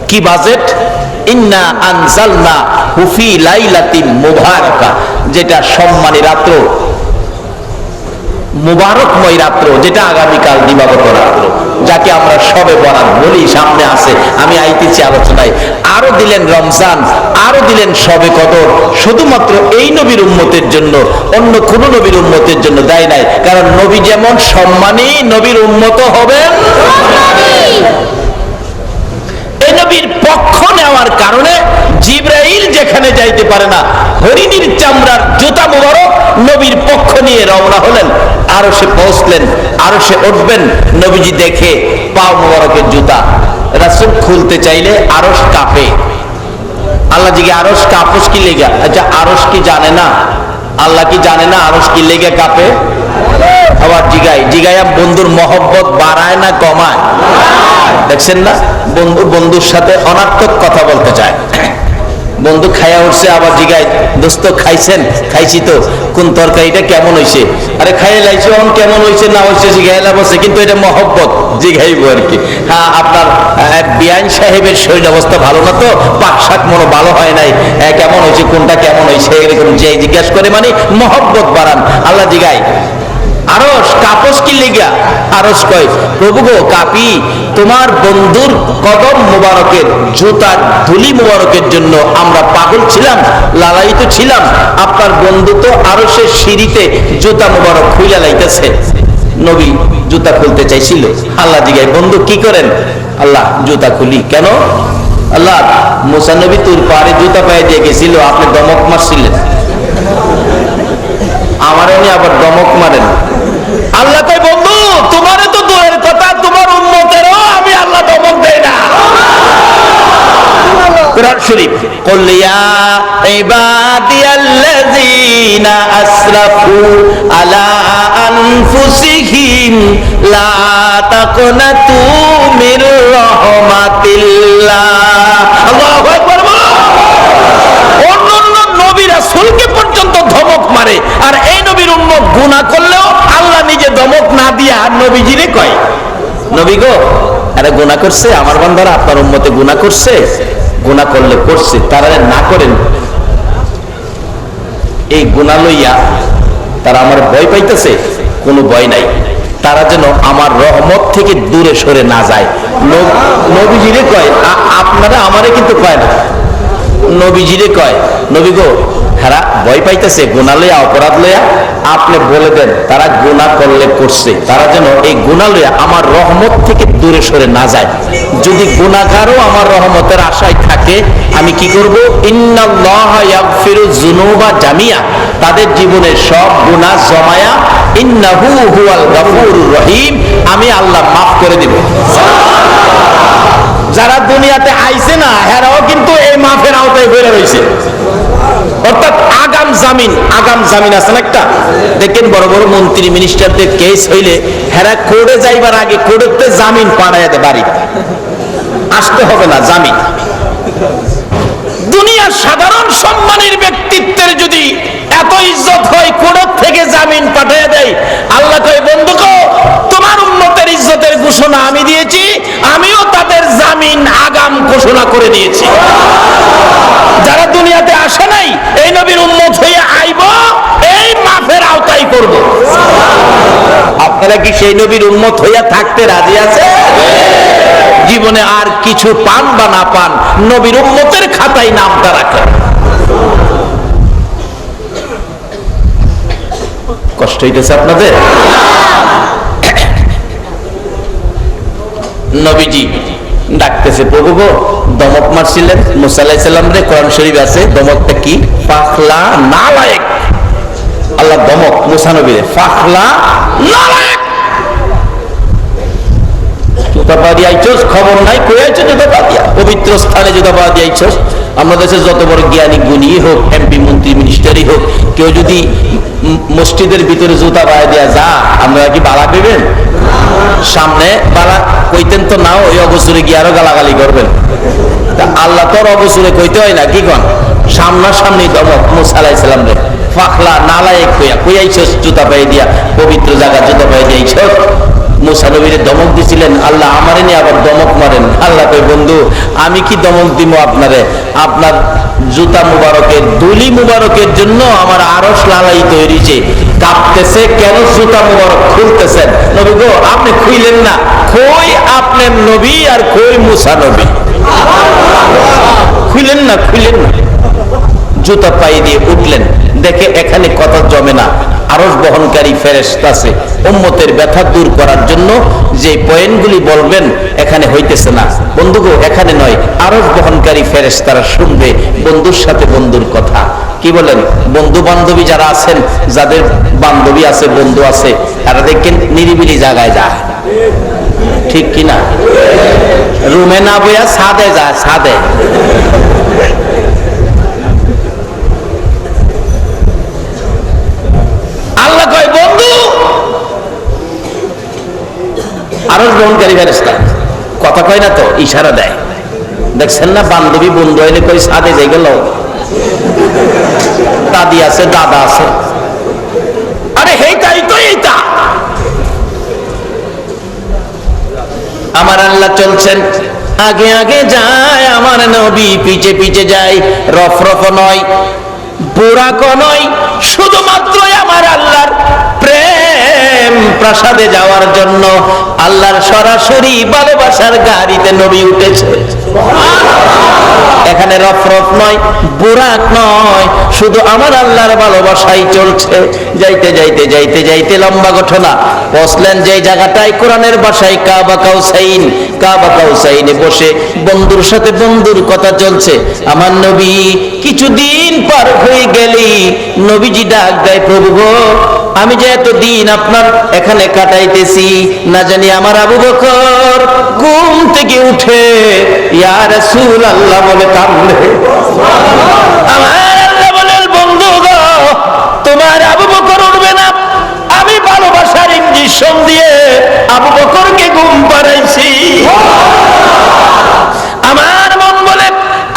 কি বাজেট? ইন্না আনজালনা হুফি লাইলাতিন মুবারাকা, যেটা সম্মানী রাত্র, মুবারকময় রাত্র, যেটা আগামীকাল দিবাগত রাত্র, যাকে আমরা সবে বরাত বলি, সামনে আছে, আমি আইতেছি আলোচনায়। আরো দিলেন রমজান, আরো দিলেন সবে কদর, শুধুমাত্র এই নবীর উম্মতের জন্য, অন্য কোন নবীর উম্মতের জন্য দেয় নাই। কারণ নবী যেমন সম্মানী, নবীর উম্মত হবেন। এই নবীর পক্ষ নেওয়ার কারণে জিবরাইল যেখানে যাইতে পারে না, হরিণীর চামড়ার জুতা মুবারক নবীর পক্ষ নিয়ে রওনা হলেন, আরো সে পৌঁছলেন, আরো সে উঠবেন। নবীজি দেখে পা মুবারকের জুতা, রাসূল খুলতে চাইলে আরশ কাঁপে। আল্লাহ জিগে আরশ কাঁপস কি লেগা? আচ্ছা, আরশ কি জানে না? আল্লাহ কি জানে না আরশ কি লেগে কাঁপে? আবার জিগাইয়া বন্ধুর মহব্বত বাড়ায় না কমায়? দেখছেন না, বন্ধুর সাথে অনার্থক কথা বলতে চায়। বন্ধু খাইয়া উঠছে, আবার জিগায়, দোস্ত খাইছেন? খাইছি তো। কোন তরকারিটা কেমন হয়েছে? আরে খাইয়ে লাইছে, অন কেমন হয়েছে না হয়েছে জিগাইলা বসে, কিন্তু এটা মহব্বত, জিগাইব আর কি। হ্যাঁ, আপনার বিআইন সাহেবের শরীর অবস্থা ভালো না তো, পাক শাক মনে ভালো হয় নাই, কেমন হয়েছে, কোনটা কেমন হয়েছে, এরকম যে জিজ্ঞাসা করে, মানে মহব্বত বাড়ান। আল্লাহ জিগায় আরশ কাপস কি লেগা? আরশ কয়, প্রভু গো, কাপি তোমার বন্ধুর কদম মুবারকের, জুতার ধুলি মুবারকের জন্য আমরা পাগল ছিলাম, লালায়িত ছিলাম। আপনার বন্ধু তো আরশের সিঁড়িতে জুতা মুবারক খুইলা লাইতেছে। নবী জুতা খুলতে চাইছিল। আল্লাহ জিগায়, বন্ধু কি করেন? আল্লাহ, জুতা খুলি। কেন? আল্লাহ, মুসা নবী তুর পারে জুতা পায়ে দিয়ে গেছিল, আপনি দমক মারছিলেন, আমার এনে আবার দমক মারেন। আল্লাহ কয়, বন্ধু তোমারে তো দূরের কথা, তোমার উম্মতেরও আমি আল্লাহ দমক দেই না। কুরআন শরীফ, কুল ইয়া ইবাদিয়াল্লাযীনা আসরাফু আলা আনফুসিহিম লা তাকনাতু মির রাহমাতিল্লাহ। আল্লাহু আকবার। অন্যান্য নবী রাসূলকে পর্যন্ত ধমক মারে, আর এই নবীর উম্মত গুনাহ করলেও আল্লাহ নিজে ধমক না দিয়া নবীজিরে কয়, নবী গো, আরে গুনাহ করছে আমার বান্দারা, আপনার উম্মতে গুনাহ করছে, গুনাহ করলে করছে, তারা না করেন। এই গুনাহ লইয়া তারা আমার ভয় পাইতেছে, কোনো ভয় নাই, তারা যেন আমার রহমত থেকে দূরে সরে না যায়। নবীজিরে কয়, আপনারা আমারে কিন্তু কয় না, নবীজিরে কয়, নবী গো, হেরা ভয় পাইতেছে গুনাহ লইয়া, অপরাধ লইয়া, আপনি বলে দেন তারা গুনাহ করলে করছে, তারা যেন এই গুনাহ লইয়া আমার রহমত থেকে দূরে সরে না যায়। যদি গুনাহগারও আমার রহমতের আশায় থাকে, আমি কি করব? ইন্নাল্লাহা ইয়াগফিরুয যুনুবা জামিয়া, তাদের জীবনের সব গুনাহ জমায়া, ইন্নাহু হুয়াল গাফুরুর রহিম, আমি আল্লাহ মাফ করে দেব। যারা দুনিয়াতে আইছে না, হেরাও কিন্তু এই মাফের আওতায় বের হইছে। অর্থাৎ আগাম জামিন, আগাম জামিন আছে না একটা, দেখেন বড় বড় মন্ত্রী মিনিস্টারদের কেস হইলে হেরা কোর্টে যাইবার আগে কোর্টে জামিন পাঠায় দেয়, বাড়িতে আসতে হবে না, জামিন। দুনিয়ার সাধারণ সম্মানের ব্যক্তিত্বের যদি এত ইজ্জত হয়, কোর্ট থেকে জামিন পাঠিয়ে দেয়। আল্লাহ কয়, বন্ধু গো, তোমার উম্মতের ইজ্জতের ঘোষণা আমি দিয়েছি, আমিও তাদের জামিন আগাম ঘোষণা করে দিয়েছি। যারা দুনিয়াতে আসে নাই, এই নবীর উম্মত হয়ে আইব, এই মাফের আওতায় করব। আপনারা কি সেই নবীর উম্মত হইয়া থাকতে রাজি আছে? জীবনে আর কিছু পান বা না পান, নবীর উম্মতের খাতায় নামটা রাখেন। কষ্ট হইতেছে আপনাদের? নবীজি ডাকতেছে, প্রভু গো, দমক মারছিলেন মুসা আলাইহিস সালাম রে, কোরআন শরীফ আছে, দমকটা কি? ফাখলা নালায়েক। আল্লাহ দমক মুসা নবীরে, ফাখলা নালায়েক। জুতা পা দিয়ে আইছস, খবর নাই, কই আইছ জুতা পা দিয়া? পবিত্র স্থানে জুতা পা দিয়ে আইছস। আমরা দেশে যত বড় জ্ঞানী গুণী হোক, এমপি মন্ত্রী মিনিস্টারই হোক, কেউ যদি মসজিদের ভিতরে জুতা পায়ে দেয়া যা, আমরা কি বালা পেবেন? সামনে বালা কইতেন তো নাও, ওই অবসরে গিয়ে আরো গালাগালি করবেন। আল্লাহ তোর অবসরে কইতে হয় না, কি কন? সামনাসামনি দমক মুসা আলাইহিস সালাম রে, ফাখলা নালায়েক কইয়া, কই আইছস জুতা পায়ে দিয়া, পবিত্র জায়গা জুতা পায়ে দিয়েছস। মুসা নবীরে দমক দিছিলেন, আল্লাহ আমারে নিয়ে আবার দমক মারেন। আল্লাহ কই বন্ধু আমি কি দমক দিব আপনারে? আপনার জুতা মুবারকের দুলি মুবারকের জন্য আমার আরশ লালায়িত হইছে, কাঁপতেছে। কেন জুতা মুবারক খুলতেছেন? নবী গো আপনি খুইলেন না, কই আপনার নবী আর কই মুসা নবী? খুইলেন না, খুইলেন না। জুতা পায়ে দিয়ে উঠলেন, দেখে এখানে কথা জমে না। আরশ বহনকারী ফেরেশতা আছে, উম্মতের ব্যথা দূর করার জন্য যে পয়েন্টগুলি বলবেন এখানে হইতেছে না। বন্ধুগো এখানে নয়, আরশ বহনকারী ফেরেশতারা শুনবে বন্ধুর সাথে বন্ধুর কথা। কি বলেন? বন্ধু বান্ধবী যারা আছেন, যাদের বান্ধবী আছে বন্ধু আছে, তারা দেখেন নিরিবিলি জায়গায় যায়, ঠিক কিনা? রুমে না বইয়া ছাদে যায়, ছাদে। আল্লাহ কয় বন্ধু, আরশ বহনকারী ফেরেশতা কথা কয় না তো, ইশারা দেয়। দেখছেন না বান্ধবী বন্ধু হইলে কই ছাদে যাই গেল, দাদি আছে দাদা আছে, আরে হেইটাই তো এইটা। আমার আল্লাহ চলছেন, আগে আগে যায় আমার নবী, পিছে পিছে যায়। রফরফ নয়, বুড়াক নয়, শুধুমাত্র আমার আল্লাহর প্রেম প্রাসাদে যাওয়ার জন্য আল্লাহর সরাসরি ভালোবাসার গাড়িতে নবী উঠেছে। এখানে রফরফ নয়, বুরাক নয়, শুধু আমার আল্লাহর ভালোবাসাই চলছে। যাইতে যাইতে যাইতে যাইতে লম্বা ঘটনা, বসলেন যে জায়গাটায় কোরআনের ভাষায় কাবা কাউসাইন, কাবা কাউসাইনে বসে বন্ধুর সাথে বন্ধুর কথা চলছে। আমার নবী কিছুদিন পার হয়ে গেলি নবীজি ডাক দেয়, প্রভু গো আমি যে এতদিন আপনার এখানে কাটাইতেছি, না জানি আমার আবু বকর ঘুম থেকে উঠে ইয়া রাসূলুল্লাহ বলে কান্দে। আমার আল্লাহ বলেন, বন্ধু গো তোমার আবু বকর উঠবে না, আমি ভালোবাসার ইঞ্জেকশন দিয়ে আবু বকরকে ঘুম পাড়াইছি। আমার মন বলে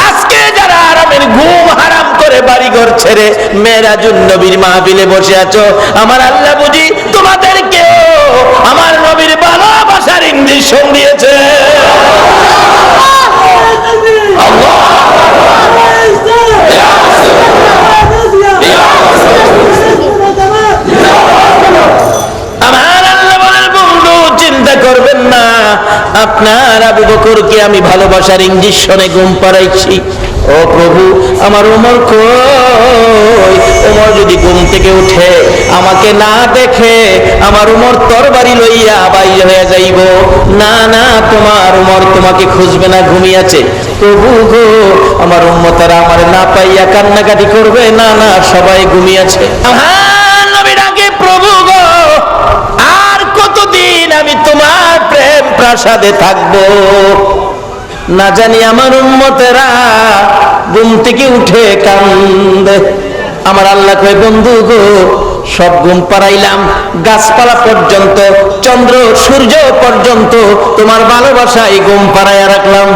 আজকে যারা আরামের ঘুম হারাম করে বাড়ি ঘর ছেড়ে মেরাজুন নবীর মাহফিলে বসে আছো, আমার আল্লাহ বুঝি তোমাদেরকেও আমার নবীর ভালোবাসার ইঞ্জেকশন দিয়েছে। আমার আল্লাহ বলেন, বন্ধু চিন্তা করবেন না, আপনার আবু বকরকে আমি ভালোবাসার ইঞ্জেকশনে ঘুম পাড়াইছি। ও প্রভু আমার ওমর কই? ওমর যদি ঘুম থেকে উঠে আমাকে না দেখে আমার ওমর তরবারি লইয়া বাইরে হয়ে যাইব। না না, তোমার ওমর তোমাকে খুঁজবে না, ঘুমিয়েছে। প্রভু গো আমার উম্মতেরা আমার না পাইয়া কান্নাকাটি করবে। না না, সবাই ঘুমিয়েছে। নবী ডাকে, প্রভু গো আর কতদিন আমি তোমার প্রেম প্রাসাদে থাকবো? না জানি আমার উম্মতেরা ঘুম থেকে উঠে কান্দে। আমার আল্লাহ কয়, বন্ধু গো সব ঘুম পাড়াইলাম, গাছপালা পর্যন্ত, চন্দ্র সূর্য পর্যন্ত তোমার ভালোবাসায় ঘুম পাড়াইয়া রাখলাম।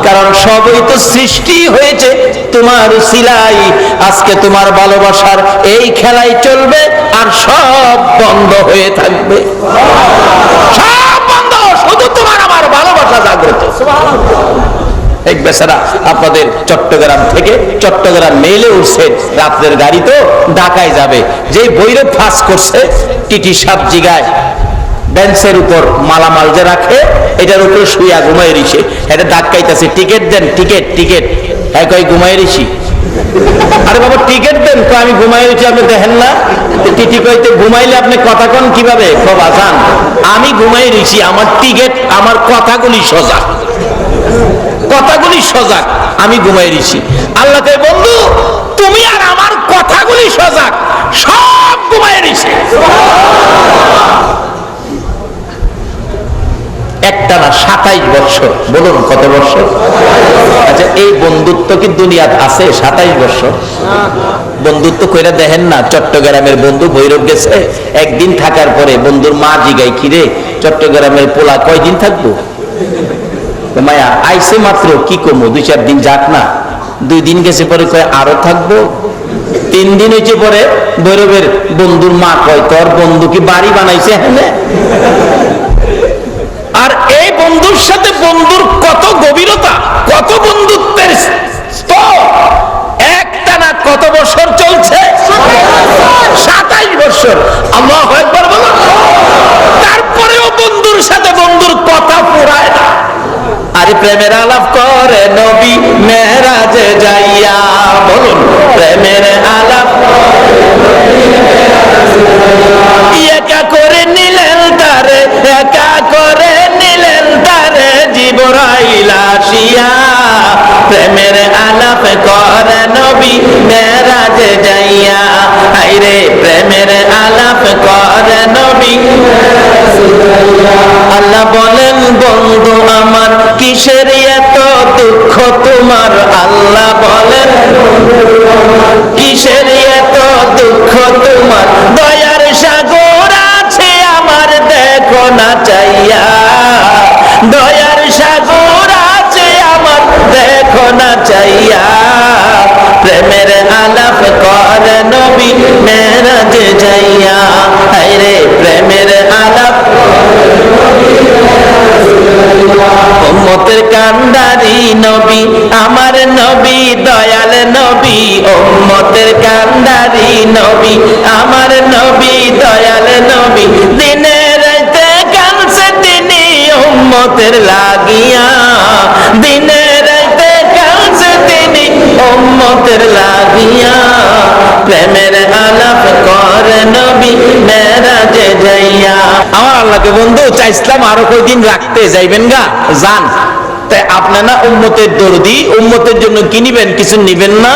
কারণ সবই তো সৃষ্টি হয়েছে তোমার উসিলাই। আজকে তোমার ভালোবাসার এই খেলাই চলবে, আর সব বন্ধ হয়ে থাকবে, সব বন্ধ, শুধু তোমার আমার ভালোবাসা জাগ্রত। এক বেচারা আপনাদের চট্টগ্রাম থেকে চট্টগ্রাম মেইলে উঠছে, রাত্রের গাড়ি তো ঢাকায় যাবে, যে বৈরব ফাঁস করছে টিটি সাপ জিগায় বেঞ্চের উপর মালামাল যে রাখে এটার উপরে শুইয়া ঘুমাই রইছে। এটা ধাক্কাইতেছে, টিকিট দেন, টিকিট টিকিট। হ্যাঁ কই ঘুমাই রইছি। আরে বাবা টিকিট দেন, তো আমি ঘুমাই রইছি, আপনি দেখেন না? টিটি কইতে ঘুমাইলে আপনি কথা কন কিভাবে? বাবা জান আমি ঘুমাই রইছি, আমার টিকিট, আমার কথাগুলি সজাগ, কথাগুলি সজাগ, আমি ঘুমাই রইছি। আল্লাহ কয়, বন্ধু তুমি আর আমার কথাগুলি সজাগ, সব ঘুমাই রইছে। একটানা 27 বছর। বলুন কত বছর? আচ্ছা এই বন্ধুত্ব কি দুনিয়াতে আছে? 27 বছর বন্ধুত্ব কইরা দেখেন না। চট্টগ্রামের বন্ধু ভৈরব গেছে, একদিন থাকার পরে বন্ধুর মা জিগাই, কিরে চট্টগ্রামের পোলা কয়দিন থাকবো? মায়া আইসে মাত্র, কি কমো 2-4 দিন যাক না। 2 দিন গেছে পরে কয় আরো থাকবো। 3 দিন হয়েছে পরে ভৈরবের বন্ধুর মা কয় তোর বন্ধু কি বাড়ি বানাইছে হ্যাঁ। আর এই বন্ধুর সাথে বন্ধুর কত গভীরতা, কত বন্ধুত্বের স্তর, একটানা কত বছর চলছে? 27 বছর। আল্লাহু আকবার বলুন। তারপরেও বন্ধুর সাথে বন্ধুর কথা ফুরায় না। আরে প্রেমের আলাপ করে নবী মেরাজে যাইয়া, বলুন প্রেমের আলাপ একা করে নিলেন তারে, একা করে নিলেন তারে জিবরাইল আসিয়া। প্রেমের আলাপ করে নবী মেরাজে যাইয়া, আইরে প্রেমের আলাপ করে নবী। আল্লাহ বলেন বন্ধু আমার কিসের এত দুঃখ তোমার, আল্লাহ বলেন কিসের এত দুঃখ তোমার, দয়ার সাগর আছে আমার দেখো না চাইয়া, দয়ার সাগর আছে আমার দেখো না চাইয়া। প্রেমের আলাপ করে নবী মেরাজে যাইয়া, হায়রে প্রেমের আলাপ। উম্মতের কান্ডারি নবী আমার নবী দয়াল নবী, উম্মতের কান্ডারি নবী আমার নবী দয়াল নবী। দিনে রাতে কানছে তিনি উম্মতের লাগিয়া, দিনে রাতে কানছে তিনি উম্মতের লাগিয়া। প্রেমের আলাপ করে নবী মেরাজে যাইয়া। আমার আল্লাহকে বন্ধু চাইছিলাম আরো কয়দিন রাখতে, যাইবেন গা যান। তাই আপনি না উম্মতের দরদি, উম্মতের জন্য কি নিবেন, কিছু নিবেন না।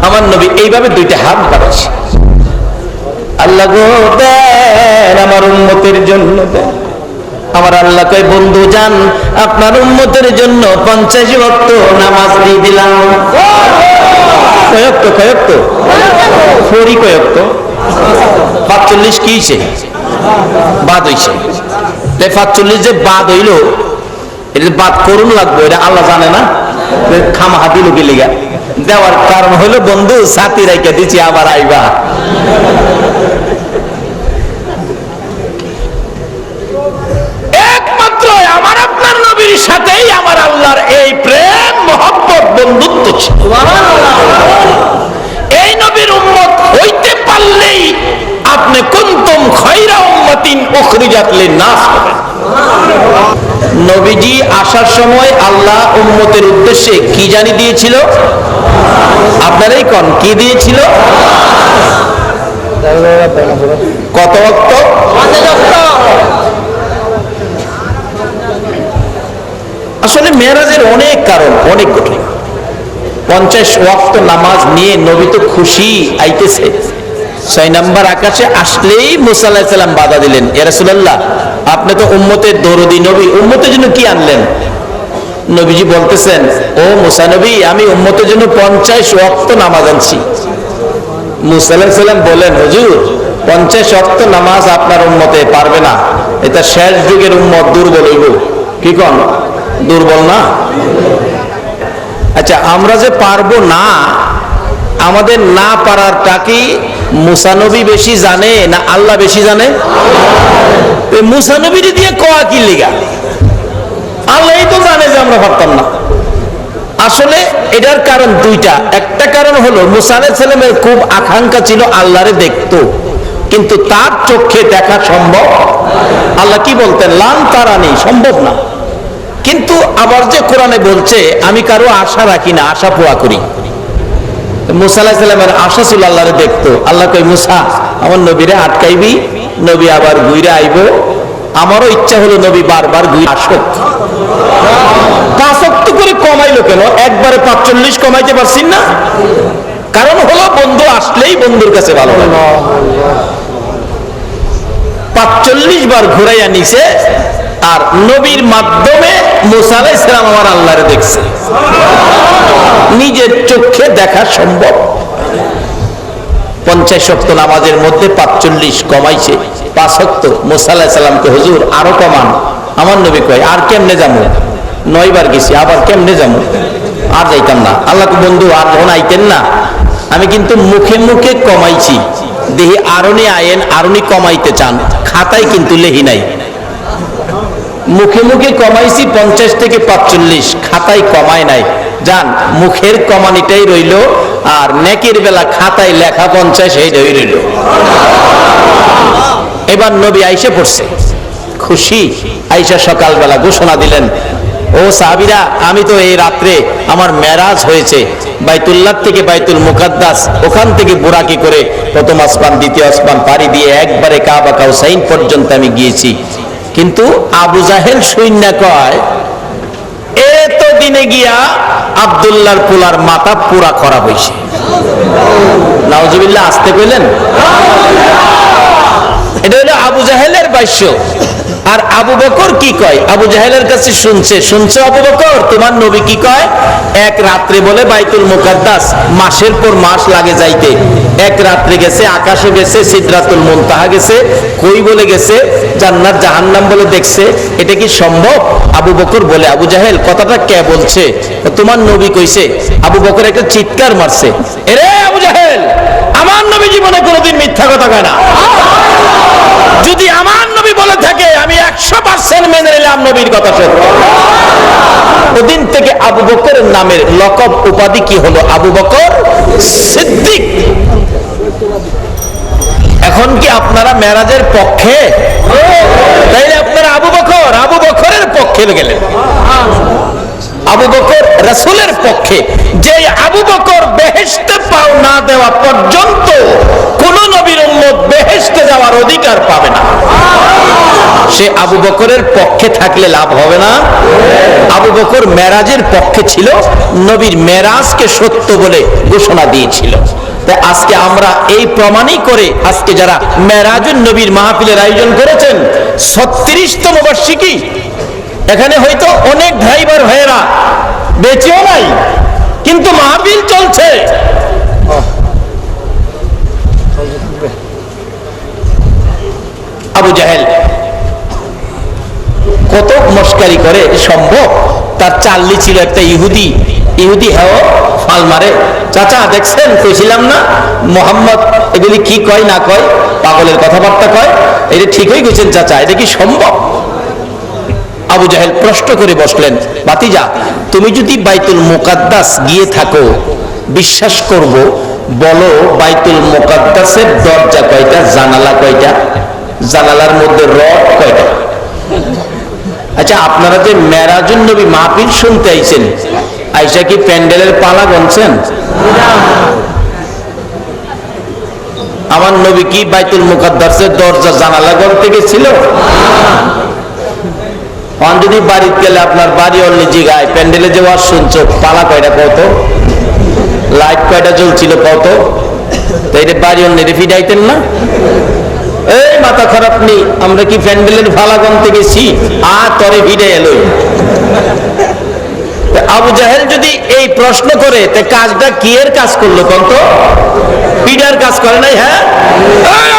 আমার নবী এইভাবে 2টা হাত বাড়াইছে, আল্লাহ গো দেন আমার উম্মতের জন্য দেন। আমার আল্লাহ কয় বন্ধু যান আপনার উম্মতের জন্য 50 ওয়াক্ত নামাজ দিয়ে দিলাম। কয়ক্ত কয়ক্ত ফরি কয়ক্ত 45 কি হইছে বাদ হইছে। 45 যে বাদ হইল এটা বাদ করুন লাগবে, এটা আল্লাহ জানে না। খামাহা দিল কি লিগা দেওয়ার কারণ হইলো বন্ধু সাথী রাইখা দিচ্ছি আবার আইবা। একমাত্র আমার আপনার নবীর সাথেই আমার আল্লাহর এই প্রেম মহব্বত বন্ধুত্ব ছিল। এই নবীর উম্মত হইতে পারলেই আপনি কুনতুম খায়রা উম্মাতিন উখরিজাত লিন-নাস হবেন। নবীজি আসার সময় আল্লাহ উম্মতের উদ্দেশ্যে কি জানি দিয়েছিল, আপনারাই কোন কি দিয়েছিল? কত ওয়াক্ত? আসলে মেরাজের অনেক কারণ, অনেক ঘটনা। 50 ওয়াক্ত নামাজ নিয়ে নবী তো খুশি আইতেছে। 6 নম্বর আকাশে আসলেই মুসা আলাইহিস সালাম বাধা দিলেন, ইয়া রাসূলুল্লাহ আপনি তো উম্মতের দরদি নবী, উম্মতের জন্য কি আনলেন? নবীজি বলতেছেন ও মুসা নবী আমি উম্মতের জন্য 50 ওয়াক্ত নামাজ আনছি। মুসা আলাইহিস সালাম বলেন হুজুর 50 ওয়াক্ত নামাজ আপনার উম্মতে পারবে না, এটা শেষ যুগের উম্মত দুর্বল হইব। কি কোন দুর্বল না? আচ্ছা আমরা যে পারবো না, আমাদের না পারারটা কি মুসা নবী বেশি জানে না আল্লাহ বেশি জানে? মুসা নবীর দিয়ে কোয়া কি লিগা? আল্লাহই তো জানে যে আমরা পারতাম না। আসলে এটার কারণ 2টা। একটা কারণ হলো মুসা আলাইহিস সালামের খুব আকাঙ্ক্ষা ছিল আল্লাহরে দেখতো, কিন্তু তার চোখে দেখা সম্ভব। আল্লাহ কি বলতেন লান তারানি, সম্ভব না। কিন্তু আবার যে কোরআনে বলছে আমি কারো আশা রাখি না, আশা পোয়া করি। মুসা আলাইহিস সালামের আশা ছিল আল্লাহরে দেখতো। আল্লাহ কই মুসা আমার নবীরে আটকাইবি, নবী আবার ঘুরে আইব। আমারও ইচ্ছা হলো নবী বারবার ঘুরে আসুক। 5 ওয়াক্ত করে কমাইলো কেন? একবারে 45 কমাইতে পারছেন না? কারণ হলো বন্ধু আসলেই বন্ধুর কাছে ভালো লাগে। 45 বার ঘুরাইয়া নিছে, আর নবীর মাধ্যমে মুসা আলাইহিস সালাম আমার আল্লাহরে দেখছে। নিজের চোখে দেখা সম্ভব। 50 ওয়াক্ত নামাজের মধ্যে 45 কমাইছে, 5 ওয়াক্ত। মুসা আলাইহিস সালামকে হুজুর আরো কমান। আমার নবী কয় আর কেমনে যাবো, 9 বার গেছি, আবার কেমনে যাবো, আর যাইতাম না। আল্লাহকে বন্ধু আর যখন আইতেন না আমি কিন্তু মুখে মুখে কমাইছি, দেখি আরনি আয়েন আরনি কমাইতে চান, খাতায় কিন্তু লেহি নাই। মুখে মুখে কমাইছি 50 থেকে 45, খাতায় কমায় নাই। যান, মুখের কমানিটাই রইল, আর নেকের বেলা খাতায় লেখা 50 এইটাই রইল। এবার নবী আইসা পড়ছে, খুশি। আইসা সকালবেলা ঘোষণা দিলেন, ও সাহাবীরা, আমি তো এই রাত্রে আমার মেরাজ হয়েছে, বাইতুল্লাহ থেকে বাইতুল মুকাদ্দাস, ওখান থেকে বুরাকি করে প্রথম আসমান দ্বিতীয় আসমান পাড়ি দিয়ে একবারে কাবা কাউসাইন পর্যন্ত আমি গিয়েছি। কিন্তু আবু জাহেল সৈন্য কয়, এত দিনে গিয়া আব্দুল্লাহর পোলার মাথা পুরা করা হয়েছে। নাউজুবিল্লাহ, আসতে কইলেন। এটা হলো আবু জাহেলের ভাষ্য। আর আবু বকর কি কয়? আবু জাহেলের কাছে শুনছে আবু বকর, তোমার নবী কি কয়? এক রাত্রে বলে বাইতুল মুকাদ্দাস, মাসের পর মাস লাগে যাইতে। এক রাত্রে গেছে, আকাশে গেছে, সিদরাতুল মুনতাহা গেছে, কই বলে গেছে, জান্নাত জাহান্নাম বলে দেখছে। এটা কি সম্ভব? আবু বকর বলে, আবু জাহেল কথাটা কে বলছে? তোমার নবী কইছে। আবু বকর একটা চিৎকার মারছে, এরে আবু জাহেল, আমার নবী জীবনে কোনোদিন মিথ্যা কথা কয় না। যদি আমার নবী বলে থাকে, আমি 100% মেনে নিলাম নবীর কথা সত্য। ওদিন থেকে আবু বকরের নামের লকব উপাধি কি হলো? আবু বকর সিদ্দিক। এখন কি আপনারা মেরাজের পক্ষে? তাইলে আপনারা আবু বকরের পক্ষে গেলেন। আবু বকর রাসূলের পক্ষে। যে আবু বকর বেহেশতে পাও না দেওয়া পর্যন্ত কোন নবীর উম্মত বেহেশতে যাওয়ার অধিকার পাবে না। সে আবু বকরের পক্ষে থাকলে লাভ হবে না? আবু বকর মেরাজের পক্ষে ছিল, নবীর মেরাজকে সত্য বলে ঘোষণা দিয়েছিল। তাই আজকে আমরা এই প্রমাণই করে, আজকে যারা মেরাজুন নবীর মাহফিলের আয়োজন করেছেন, 36তম বার্ষিকী, এখানে হয়তো অনেক ড্রাইভার ভাইয়েরা বেঁচেও নাই, কিন্তু মাহফিল চলছে। আবু জাহেল কত মস্কারি করে, সম্ভব? তার চাল্লি ছিল একটা ইহুদি হ্যাঁ ফাল মারে। চাচা দেখছেন, কইছিলাম না মোহাম্মদ এগুলি কি কয় না কয়, পাগলের কথাবার্তা কয়, এটা ঠিকই কইছেন চাচা, এটা কি সম্ভব? আবু জাহেল প্রশ্ন করে বসলেন, ভাতিজা, তুমি যদি বাইতুল মুকাদ্দাস গিয়ে থাকো, বিশ্বাস করব, বলো বাইতুল মুকাদ্দাসের দরজা কয়টা, জানালা কয়টা, জানালার মধ্যে রড কয়টা? আচ্ছা, আপনারা যে মেরাজুন নবী মাহফিল শুনতে আইছেন, আইসা কি প্যান্ডেলের পালা গনছেন? আমার নবী কি বাইতুল মুকাদ্দাসের দরজা জানালা গনতে গেছিল? যদি বাড়িতে গেলে আপনার বাড়ি অন্য জিগায়, প্যান্ডেলে যে ওয়াজ শুনছো, পালা কয়টা কত, লাইট কয়টা জ্বলছিল কত, তো এটা বাড়ি অন্য ফিরাইতেন না? এই মাথা খারাপ নেই, আমরা কি প্যান্ডেলের ফালা গনতে গেছি? তরে ভিড়ে এলো। আবু জাহেল যদি এই প্রশ্ন করে, তে কাজটা কি এর কাজ করলো? কত পিডার কাজ করে নাই? হ্যাঁ,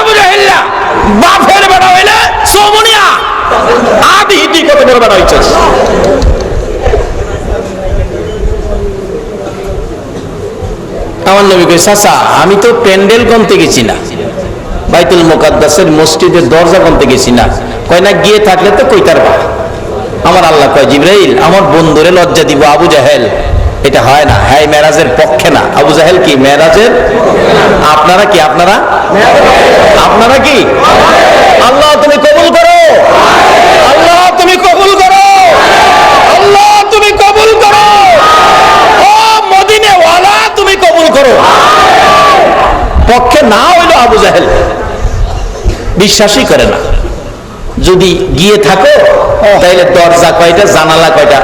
আবু জাহেল্লা বাপের বেড়া হইলে সোমনিয়া আদি তুই কত বড় বেড়া হইছিস? আমার নবী কই, চাচা আমি তো প্যান্ডেল গনতে গেছি না, বাইতুল মুকাদ্দাসের মসজিদের দরজা গনতে গেছি না। কয় না, গিয়ে থাকলে তো কইতার বা। আমার আল্লাহ কয়, জিবরাইল আমার বন্ধুরে লজ্জা দিব। আবু জাহেল এটা হয় না, হ্যাঁ মেরাজের পক্ষে না। আবু জাহেল কি মেরাজের? আপনারা কি? আপনারা কি? আল্লাহ তুমি কবুল করো, আল্লাহ তুমি কবুল করো, আল্লাহ তুমি কবুল করো, ও মদিনা ওয়ালা তুমি কবুল করো। পক্ষে না হইল আবু জাহেল বিশ্বাসই করে না। যদি গিয়ে থাকো, তাইলে দরজা কয়টা, জানালা কয়টা,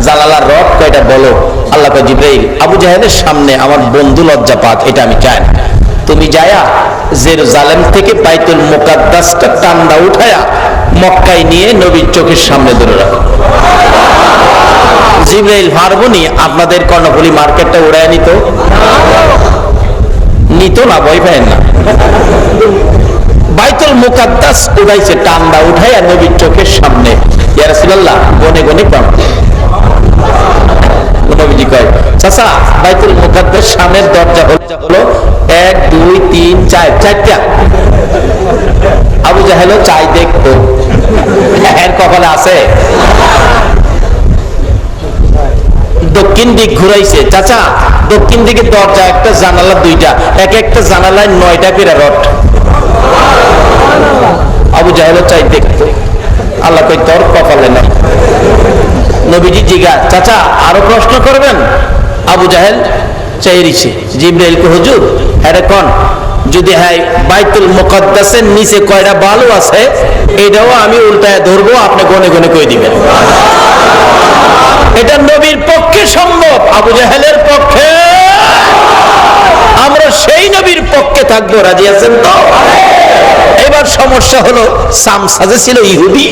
জানালার রড কয়টা বলো। আল্লাহ কয়, জিবরাইল আবু জাহেলের সামনে আমার বন্ধু লজ্জা পাক, এটা আমি চাই না। তুমি যায়া জেরুজালেম থেকে বাইতুল মুকাদ্দাসটা টান্ডা উঠায়া মক্কায় নিয়ে নবীর চোখের সামনে ধরে রাখো। জিবরাইল পারবনি আপনাদের কর্ণফুলী মার্কেটটা উড়ায় নিত না, ভয় পায় না। বাইতুল মুকাদ্দাস উঠাইছে, টান্ডা উঠাইয়া নবীর চোখের সামনে, ইয়া রাসূলুল্লাহ গনে গনে পান। নবীজি কয়, চাচা বাইতুল মুকাদ্দাস সামনের দরজা হলো 1 2 3 4 চারটা। আবু জাহেলও চাই দেখতো, এর কপালে আছে। দক্ষিণ দিক ঘুরাইছে, চাচা দক্ষিণ দিকে দরজা একটা, জানালা দুইটা, এক একটা জানালায় 9টা করে রড। আবু জাহেলও চাই দেখতো, আল্লাহ কই তোর কপালে নাই। নবীজি জিজ্ঞা, চাচা আরো প্রশ্ন করবেন? আবু জাহেল চাইরিছে। জিবরাইলকে, হুজুর এটা কোন? যদি হ্যাঁ বাইতুল মুকাদ্দাসের নিচে কয়টা বালু আছে এটাও আমি উল্টায় ধরবো, আপনি গনে গনে কই দিবেন। এটা নবীর পক্ষে সম্ভব, আবু জাহেলের পক্ষে। আমরা সেই নবীর পক্ষে থাকবো, রাজি আছেন তো? এবার সমস্যা হলো সামসা যে ছিল ইহুদি,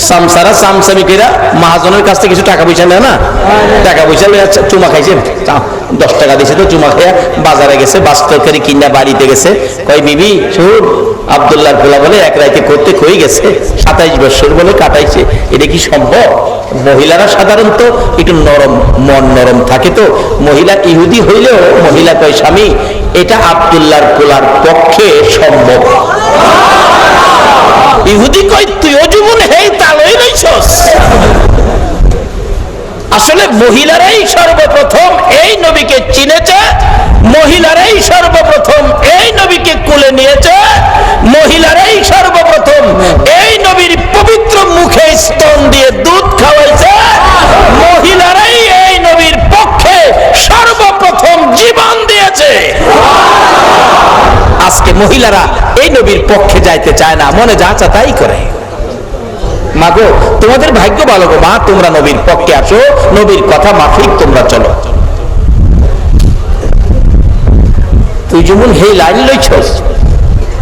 সামসারা সামসামিকেরা মহাজনের কাছ থেকে কিছু টাকা পয়সা নেয় না, টাকা পয়সা চুমা খাইছে, 10 টাকা দিয়েছে তো চুমা খেয়ে বাজারে গেছে, বাস্তবকারী কিনা বাড়িতে গেছে, কয় বিবি শুন আব্দুল্লাহর পোলা বলে এক রাইতে করতে কই গেছে, 27 বছর বলে কাটাইছে, এটা কি সম্ভব? মহিলারা সাধারণত একটু নরম, মন নরম থাকে তো, মহিলা ইহুদি হইলেও মহিলা কয় স্বামী এটা আব্দুল্লাহর পোলার পক্ষে সম্ভব। ইহুদি কই তুইও জীবন হেই তালই রইছস। আসলে মহিলারাই সর্বপ্রথম এই নবীকে চিনেছে, মহিলারাই সর্বপ্রথম এই নবীকে কোলে নিয়েছে, মহিলারাই সর্বপ্রথম এই নবীর পবিত্র মুখে স্তন দিয়ে দুধ খাওয়াইছে, মহিলারাই এই নবীর পক্ষে সর্বপ্রথম জীবন দিয়েছে। আজকে মহিলারা এই নবীর পক্ষে যাইতে চায় না, মনে যা চা তাই করে। মাগো তোমাদের ভাগ্য ভালো গো মা, তোমরা নবীর পক্ষে আসো, নবীর কথা মাফিক তোমরা চলো। তুই যেমন হেই লাইন লইছস,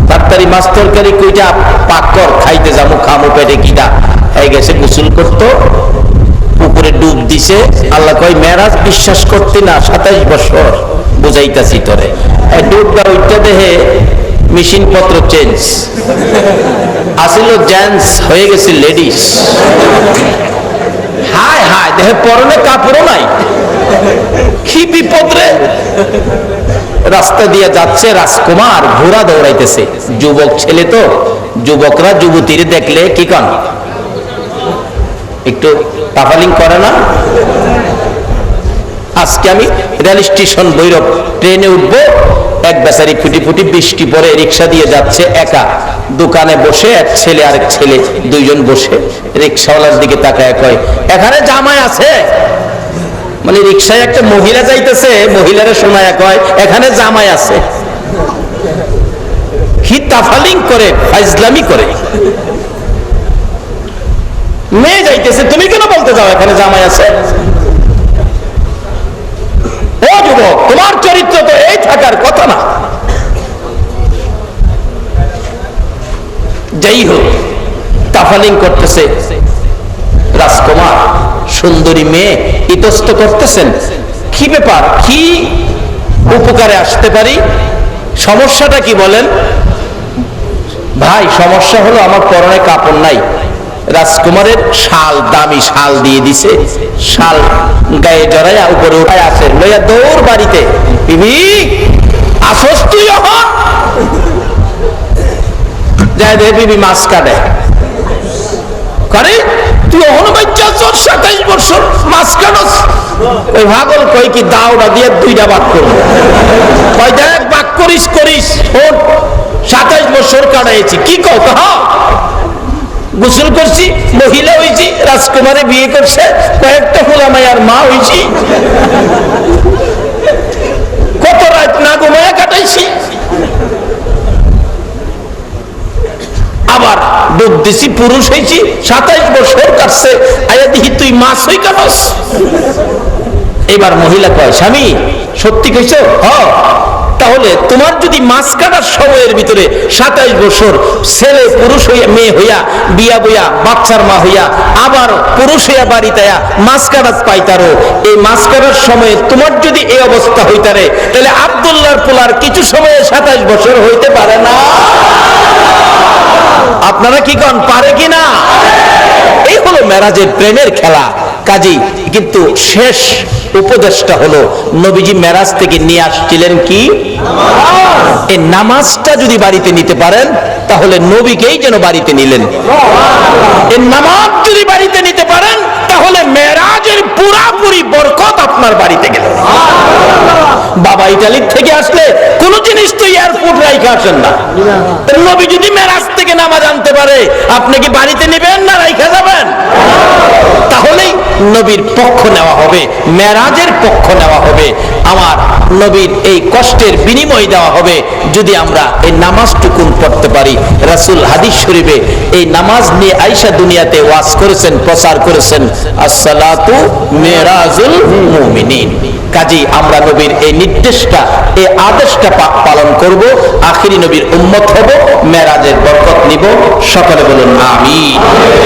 তাড়াতাড়ি মাছ তরকারি কইটা পাক কর, খাইতে যাবো, খামো পেটে কিনা হয়ে গেছে। গোসল করতো, পুকুরে ডুব দিছে, আল্লাহ কয় মেরাজ বিশ্বাস করতে না, 27 বছর বুঝাইতাছি তোরে। ডুব দা ওইটা দেহে মেশিন পত্র চেঞ্জ, আসিল জেন্টস হয়ে গেছে লেডিস। হায় হায়, দেহে পরনে কাপড়ও নাই, কি বিপদ রে। রাস্তা দিয়ে যাচ্ছে রাজকুমার, ঘোড়া দৌড়াইতেছে, যুবক ছেলে তো, যুবকরা যুবতীর দেখলে কি কন একটু তাফালিং করে না। আজকে আমি রেল স্টেশন ভৈরব ট্রেনে উঠবো, এক বেচারি ফুটি ফুটি বৃষ্টি পরে রিক্সা দিয়ে যাচ্ছে একা, দোকানে বসে এক ছেলে আরেক ছেলে দুইজন বসে, রিক্সাওয়ালার দিকে তাকায় কয় এখানে জামাই আছে, মানে রিক্সায় একটা মহিলা যাইতেছে, মহিলারে শোনায় কয় এখানে জামাই আছে। কি তাফালিং করে, ফাইজলামি করে। মেয়ে যাইতেছে, তুমি কেন বলতে যাও এখানে জামাই আছে? ও যুবক, তোমার চরিত্র তো এই থাকার কথা না। যাই হোক, তাফালিং করতেছে রাজকুমার, সুন্দরী মেয়ে ইতস্ত করতেছেন, কি ব্যাপার, কি উপকারে আসতে পারি, সমস্যাটা কি বলেন? ভাই সমস্যা হলো আমার পরনে কাপড় নাই। রাজকুমারের শাল, দামি শাল দিয়ে দিছে, শাল গায়ে জড়াইয়া উপরে উঠায় আসে, লইয়া দৌড় বাড়িতে, বিবি আসস তুই এখন? যায় দে বিবি মাছ কাটে করে, তুই এখনো বাচ্চা, 27 বছর মাছ কাটস? ওই ভাগল কই কি দাওড়া দিয়ে 2টা ভাগ করবো, কয় দেখ ভাগ করিস করিস, 27 বছর কাটাইছি, কি কথা। গোসল করছি, মহিলা হয়েছি, রাজকুমারে বিয়ে করছে, কয়েকটা ফুলা মায়ার মা হয়েছি, কত রাত না ঘুমায়া কাটাইছি, আবার ডুব দিছি, পুরুষ হয়েছি, 27 বছর কাটছে, আয়া দেখি তুই মাছ হই কাটস। এবার মহিলা কয় স্বামী সত্যি কইছ? তাহলে তোমার যদি মাছ কাটার সময়ের ভিতরে 27 বছর ছেলে পুরুষ হইয়া, মেয়ে হইয়া, বিয়া বইয়া, বাচ্চার মা হইয়া, আবার পুরুষ হইয়া বাড়িতে মাছ কাটাত পাইতারো, এই মাছ কাটার সময়ে তোমার যদি এই অবস্থা হইতারে, তাহলে আব্দুল্লাহর পোলার কিছু সময়ে 27 বছর হইতে পারে না? আপনারা কি কন, পারে কি না? এই হলো মেরাজের প্রেমের খেলা। কাজী কিন্তু শেষ উপদেশটা হলো নবীজি মেরাজ থেকে নিয়ে আসছিলেন কি এই নামাজটা যদি বাড়িতে নিতে পারেন তাহলে নবীকেই যেন বাড়িতে নিলেন। এই নামাজ যদি বাড়িতে নিতে পারেন তাহলে মেরাজের পুরাপুরি বরকত আপনার বাড়িতে গেল। বাবা ইতালির থেকে আসলে কোন জিনিস তো এয়ারপোর্ট রাইখা আসেন না। নবী যদি মেরাজ থেকে নামাজ আনতে পারে আপনি কি বাড়িতে নেবেন না রাইখা যাবেন? তাহলেই নবীর পক্ষ নেওয়া হবে, মেরাজের পক্ষ নেওয়া হবে, আমার নবীর এই কষ্টের বিনিময় দেওয়া হবে যদি আমরা এই নামাজটুকুন পড়তে পারি। রাসূল হাদিস শরীফে এই নামাজ নিয়ে আয়েশা দুনিয়াতে ওয়াজ করেছেন, প্রচার করেছেন, আসসালাতু মিরাজুল মুমিনিন। কাজী আমরা নবীর এই নির্দেশটা, এই আদেশটা পালন করব, আখিরি নবীর উম্মত হব, মেরাজের বরকত নিব। সকলে বলুন আমিন।